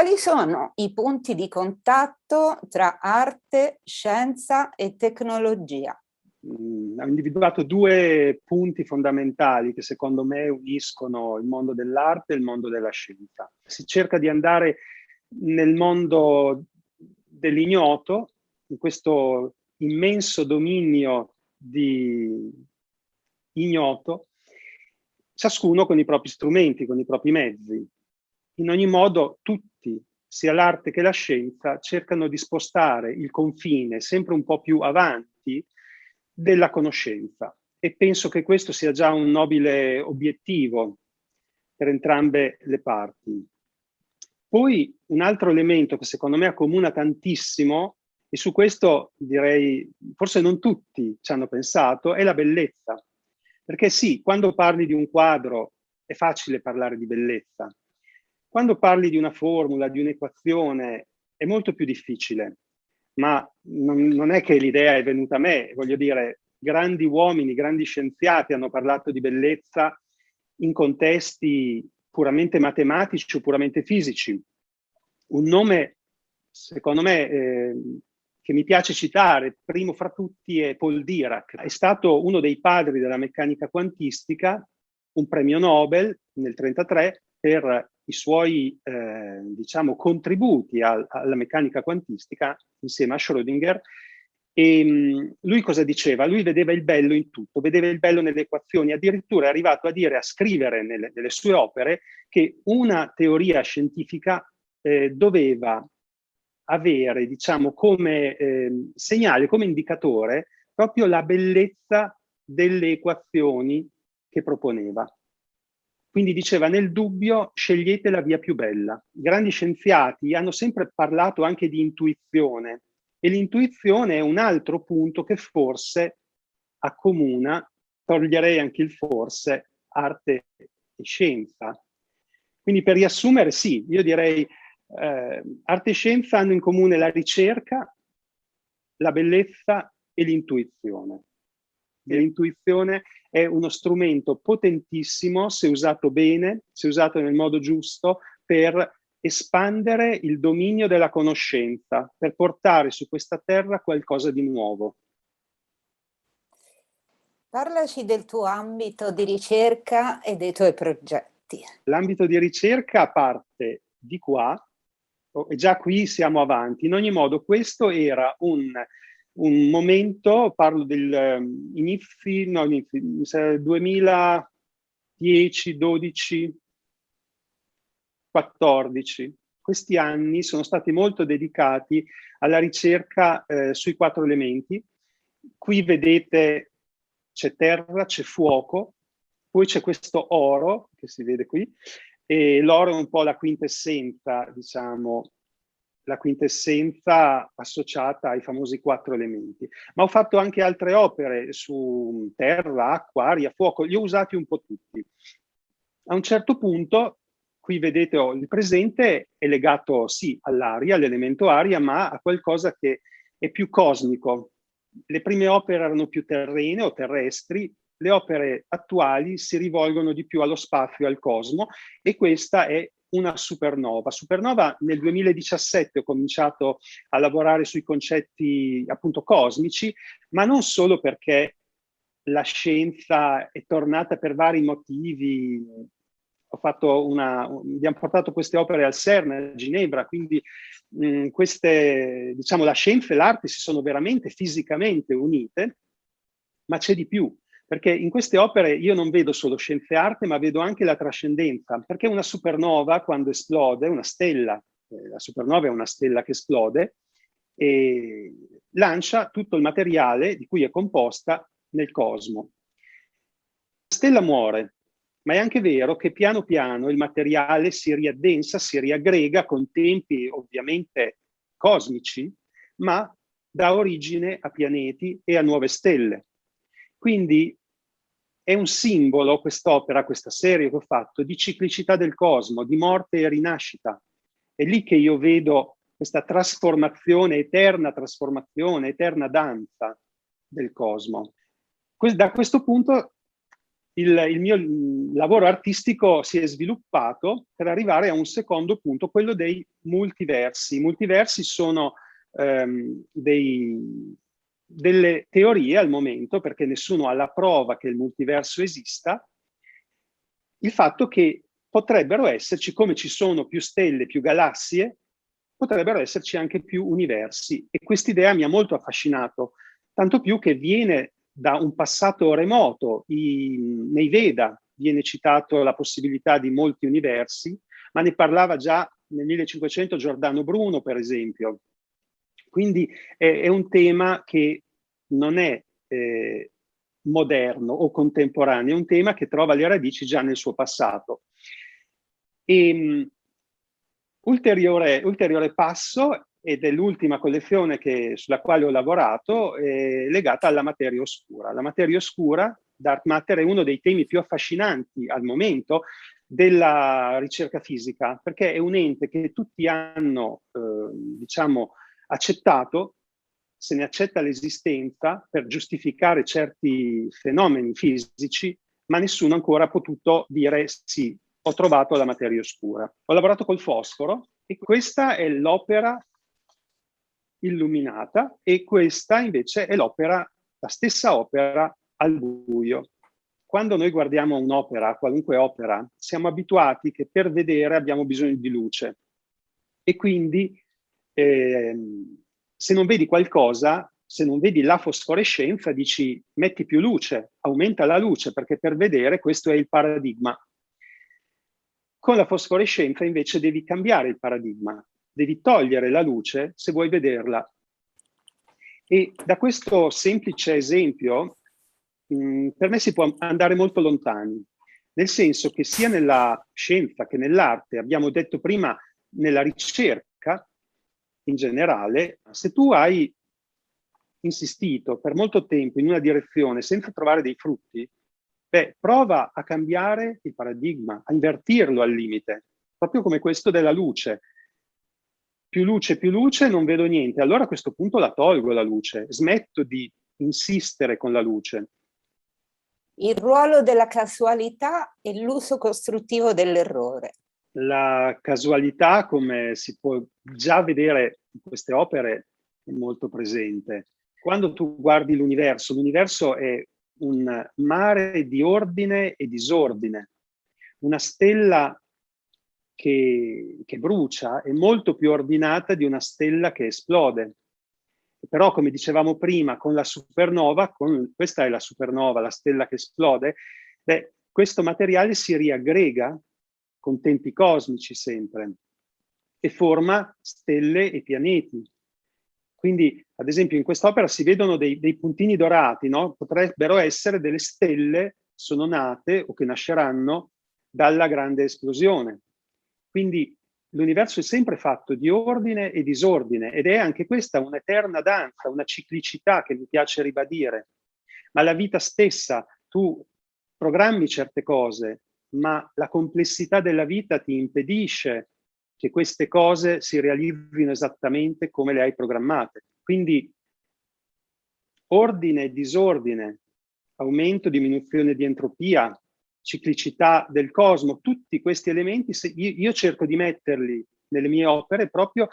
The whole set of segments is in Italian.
Quali sono i punti di contatto tra arte, scienza e tecnologia? Ho individuato due punti fondamentali che secondo me uniscono il mondo dell'arte e il mondo della scienza. Si cerca di andare nel mondo dell'ignoto, in questo immenso dominio di ignoto, ciascuno con i propri strumenti, con i propri mezzi. In ogni modo tutti, sia l'arte che la scienza, cercano di spostare il confine sempre un po' più avanti della conoscenza, e penso che questo sia già un nobile obiettivo per entrambe le parti. Poi un altro elemento che secondo me accomuna tantissimo, e su questo direi forse non tutti ci hanno pensato, è la bellezza. Perché sì, quando parli di un quadro è facile parlare di bellezza. Quando parli di una formula, di un'equazione, è molto più difficile. Ma non è che l'idea è venuta a me, voglio dire, grandi uomini, grandi scienziati hanno parlato di bellezza in contesti puramente matematici o puramente fisici. Un nome, secondo me, che mi piace citare, primo fra tutti, è Paul Dirac. È stato uno dei padri della meccanica quantistica, un premio Nobel nel 1933 per i suoi diciamo, contributi alla meccanica quantistica insieme a Schrödinger. E lui cosa diceva? Lui vedeva il bello in tutto, vedeva il bello nelle equazioni, addirittura è arrivato a dire, a scrivere nelle sue opere, che una teoria scientifica doveva avere, diciamo, come segnale, come indicatore, proprio la bellezza delle equazioni che proponeva. Quindi diceva, nel dubbio scegliete la via più bella. I grandi scienziati hanno sempre parlato anche di intuizione, e l'intuizione è un altro punto che forse accomuna, toglierei anche il forse, arte e scienza. Quindi per riassumere, sì, io direi arte e scienza hanno in comune la ricerca, la bellezza e l'intuizione. E l'intuizione è uno strumento potentissimo se usato bene, se usato nel modo giusto, per espandere il dominio della conoscenza, per portare su questa terra qualcosa di nuovo. Parlaci del tuo ambito di ricerca e dei tuoi progetti. L'ambito di ricerca parte di qua, e già qui siamo avanti. In ogni modo, questo era un momento, parlo del inizi, 2010, 12, 14. Questi anni sono stati molto dedicati alla ricerca sui 4 elementi. Qui vedete c'è terra, c'è fuoco, poi c'è questo oro che si vede qui, e l'oro è un po' la quintessenza, diciamo, la quintessenza associata ai famosi 4 elementi. Ma ho fatto anche altre opere su terra, acqua, aria, fuoco, li ho usati un po' tutti. A un certo punto, qui vedete il presente è legato sì all'aria, all'elemento aria, ma a qualcosa che è più cosmico. Le prime opere erano più terrene o terrestri, le opere attuali si rivolgono di più allo spazio, al cosmo, e questa è una supernova. Supernova nel 2017 ho cominciato a lavorare sui concetti appunto cosmici, ma non solo perché la scienza è tornata per vari motivi. Abbiamo portato queste opere al CERN, a Ginevra, quindi diciamo, la scienza e l'arte si sono veramente fisicamente unite, ma c'è di più, perché in queste opere io non vedo solo scienza e arte, ma vedo anche la trascendenza, perché una supernova, quando esplode, una stella, la supernova è una stella che esplode, e lancia tutto il materiale di cui è composta nel cosmo. La stella muore, ma è anche vero che piano piano il materiale si riaddensa, si riaggrega con tempi ovviamente cosmici, ma dà origine a pianeti e a nuove stelle. Quindi è un simbolo quest'opera, questa serie che ho fatto, di ciclicità del cosmo, di morte e rinascita. È lì che io vedo questa trasformazione, eterna danza del cosmo. Da questo punto il mio lavoro artistico si è sviluppato per arrivare a un secondo punto, quello dei multiversi. I multiversi sono delle teorie al momento, perché nessuno ha la prova che il multiverso esista, il fatto che potrebbero esserci, come ci sono più stelle, più galassie, potrebbero esserci anche più universi. E quest'idea mi ha molto affascinato, tanto più che viene da un passato remoto. Nei Veda viene citato la possibilità di molti universi, ma ne parlava già nel 1500 Giordano Bruno, per esempio. Quindi è un tema che non è moderno o contemporaneo, è un tema che trova le radici già nel suo passato. Ulteriore passo, ed è l'ultima collezione sulla quale ho lavorato, è legata alla materia oscura. La materia oscura, dark matter, è uno dei temi più affascinanti al momento della ricerca fisica, perché è un ente che tutti hanno, diciamo, accettato, se ne accetta l'esistenza per giustificare certi fenomeni fisici, ma nessuno ancora ha potuto dire sì, ho trovato la materia oscura. Ho lavorato col fosforo e questa è l'opera illuminata e questa invece è l'opera, la stessa opera al buio. Quando noi guardiamo un'opera, qualunque opera, siamo abituati che per vedere abbiamo bisogno di luce e quindi se non vedi qualcosa, se non vedi la fosforescenza, dici metti più luce, aumenta la luce, perché per vedere questo è il paradigma. Con la fosforescenza invece devi cambiare il paradigma, devi togliere la luce se vuoi vederla. E da questo semplice esempio per me si può andare molto lontani, nel senso che sia nella scienza che nell'arte, abbiamo detto prima nella ricerca in generale, se tu hai insistito per molto tempo in una direzione senza trovare dei frutti, beh, prova a cambiare il paradigma, a invertirlo al limite, proprio come questo della luce. Più luce, non vedo niente. Allora a questo punto la tolgo la luce, smetto di insistere con la luce. Il ruolo della casualità e l'uso costruttivo dell'errore. La casualità, come si può già vedere in queste opere, è molto presente. Quando tu guardi l'universo è un mare di ordine e disordine. Una stella che brucia è molto più ordinata di una stella che esplode. Però, come dicevamo prima, con la supernova, questa è la supernova, la stella che esplode, beh, questo materiale si riaggrega con tempi cosmici sempre e forma stelle e pianeti. Quindi, ad esempio, in quest'opera si vedono dei puntini dorati, no? Potrebbero essere delle stelle, sono nate o che nasceranno dalla grande esplosione. Quindi l'universo è sempre fatto di ordine e disordine ed è anche questa un'eterna danza, una ciclicità che mi piace ribadire. Ma la vita stessa, tu programmi certe cose, ma la complessità della vita ti impedisce che queste cose si realizzino esattamente come le hai programmate. Quindi ordine e disordine, aumento, diminuzione di entropia, ciclicità del cosmo, tutti questi elementi io cerco di metterli nelle mie opere proprio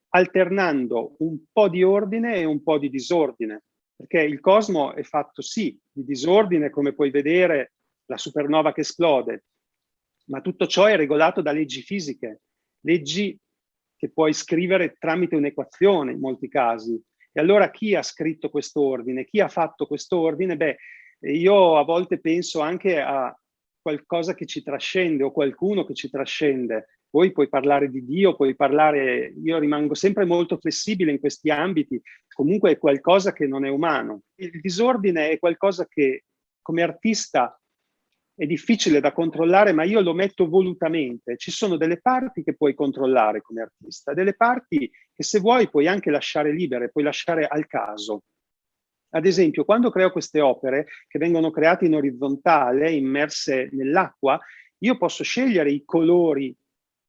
alternando un po' di ordine e un po' di disordine, perché il cosmo è fatto sì di disordine, come puoi vedere la supernova che esplode, ma tutto ciò è regolato da leggi fisiche, leggi che puoi scrivere tramite un'equazione in molti casi. E allora chi ha scritto questo ordine? Chi ha fatto questo ordine? Beh, io a volte penso anche a qualcosa che ci trascende o qualcuno che ci trascende. Poi puoi parlare di Dio, puoi parlare... Io rimango sempre molto flessibile in questi ambiti. Comunque è qualcosa che non è umano. Il disordine è qualcosa che come artista è difficile da controllare, ma io lo metto volutamente. Ci sono delle parti che puoi controllare come artista, delle parti che se vuoi puoi anche lasciare libere, puoi lasciare al caso. Ad esempio, quando creo queste opere che vengono create in orizzontale, immerse nell'acqua, io posso scegliere i colori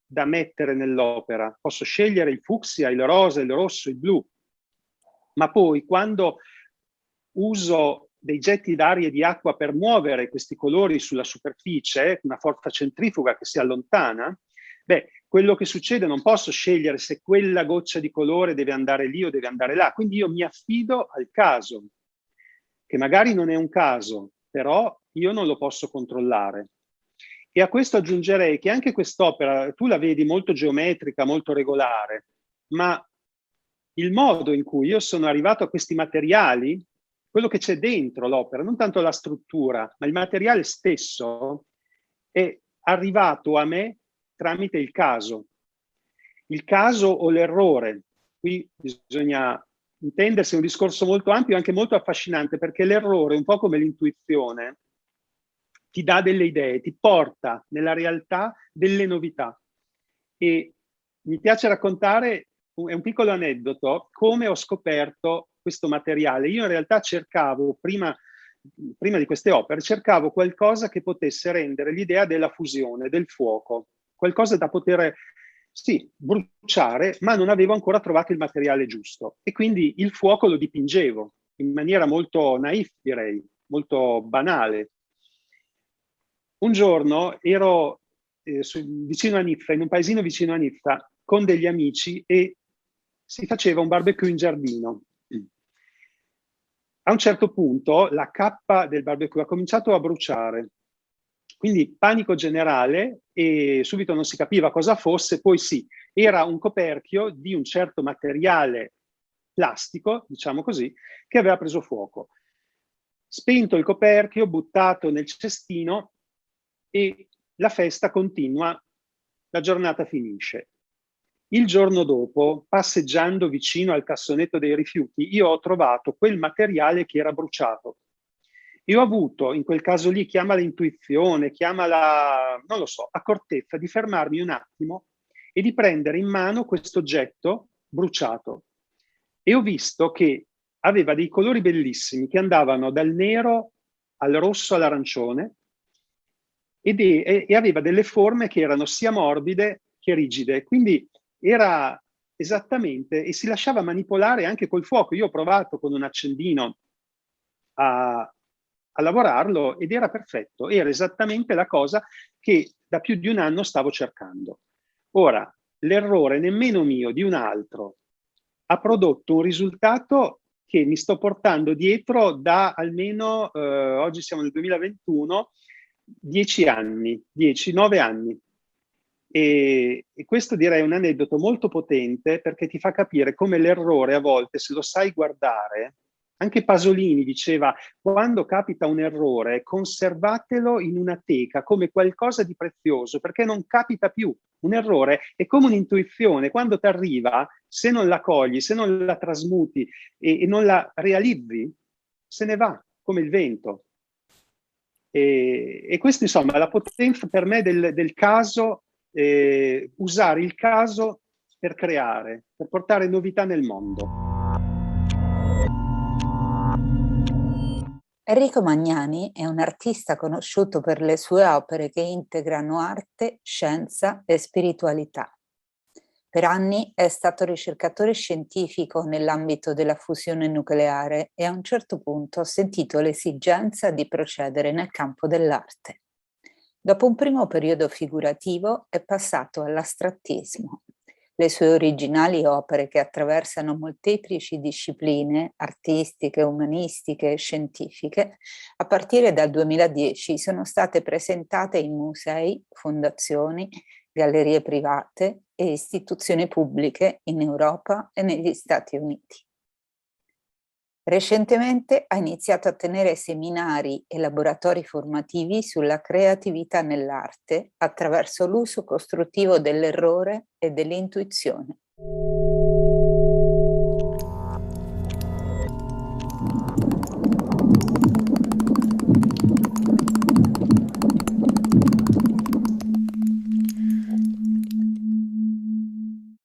da mettere nell'opera, posso scegliere il fucsia, il rosa, il rosso, il blu, ma poi quando uso dei getti d'aria e di acqua per muovere questi colori sulla superficie, una forza centrifuga che si allontana, beh, quello che succede non posso scegliere se quella goccia di colore deve andare lì o deve andare là, quindi io mi affido al caso, che magari non è un caso, però io non lo posso controllare. E a questo aggiungerei che anche quest'opera, tu la vedi molto geometrica, molto regolare, ma il modo in cui io sono arrivato a questi materiali, quello che c'è dentro l'opera, non tanto la struttura, ma il materiale stesso, è arrivato a me tramite il caso. Il caso o l'errore. Qui bisogna intendersi, è un discorso molto ampio e anche molto affascinante, perché l'errore, un po' come l'intuizione, ti dà delle idee, ti porta nella realtà delle novità. E mi piace raccontare, è un piccolo aneddoto, come ho scoperto questo materiale. Io in realtà cercavo, prima di queste opere, cercavo qualcosa che potesse rendere l'idea della fusione, del fuoco, qualcosa da poter, sì, bruciare, ma non avevo ancora trovato il materiale giusto. E quindi il fuoco lo dipingevo in maniera molto naif, direi, molto banale. Un giorno ero vicino a Nizza, in un paesino vicino a Nizza, con degli amici e si faceva un barbecue in giardino. A un certo punto la cappa del barbecue ha cominciato a bruciare, quindi panico generale e subito non si capiva cosa fosse, poi sì, era un coperchio di un certo materiale plastico, diciamo così, che aveva preso fuoco. Spento il coperchio, buttato nel cestino e la festa continua, la giornata finisce. Il giorno dopo, passeggiando vicino al cassonetto dei rifiuti, io ho trovato quel materiale che era bruciato. E ho avuto, in quel caso lì, chiamala intuizione, chiamala, non lo so, accortezza, di fermarmi un attimo e di prendere in mano questo oggetto bruciato. E ho visto che aveva dei colori bellissimi che andavano dal nero al rosso all'arancione e aveva delle forme che erano sia morbide che rigide. Quindi era esattamente, e si lasciava manipolare anche col fuoco. Io ho provato con un accendino a lavorarlo ed era perfetto, era esattamente la cosa che da più di un anno stavo cercando. Ora, l'errore nemmeno mio, di un altro, ha prodotto un risultato che mi sto portando dietro da almeno, oggi siamo nel 2021, 10 anni, 9 anni. E questo direi è un aneddoto molto potente perché ti fa capire come l'errore a volte, se lo sai guardare, anche Pasolini diceva, quando capita un errore, conservatelo in una teca come qualcosa di prezioso, perché non capita più. Un errore è come un'intuizione, quando ti arriva, se non la cogli, se non la trasmuti e non la realizzi, se ne va, come il vento. E questo, insomma, la potenza per me del caso, usare il caso per creare, per portare novità nel mondo. Enrico Magnani è un artista conosciuto per le sue opere che integrano arte, scienza e spiritualità. Per anni è stato ricercatore scientifico nell'ambito della fusione nucleare e a un certo punto ha sentito l'esigenza di procedere nel campo dell'arte. Dopo un primo periodo figurativo è passato all'astrattismo. Le sue originali opere, che attraversano molteplici discipline artistiche, umanistiche e scientifiche, a partire dal 2010 sono state presentate in musei, fondazioni, gallerie private e istituzioni pubbliche in Europa e negli Stati Uniti. Recentemente ha iniziato a tenere seminari e laboratori formativi sulla creatività nell'arte attraverso l'uso costruttivo dell'errore e dell'intuizione.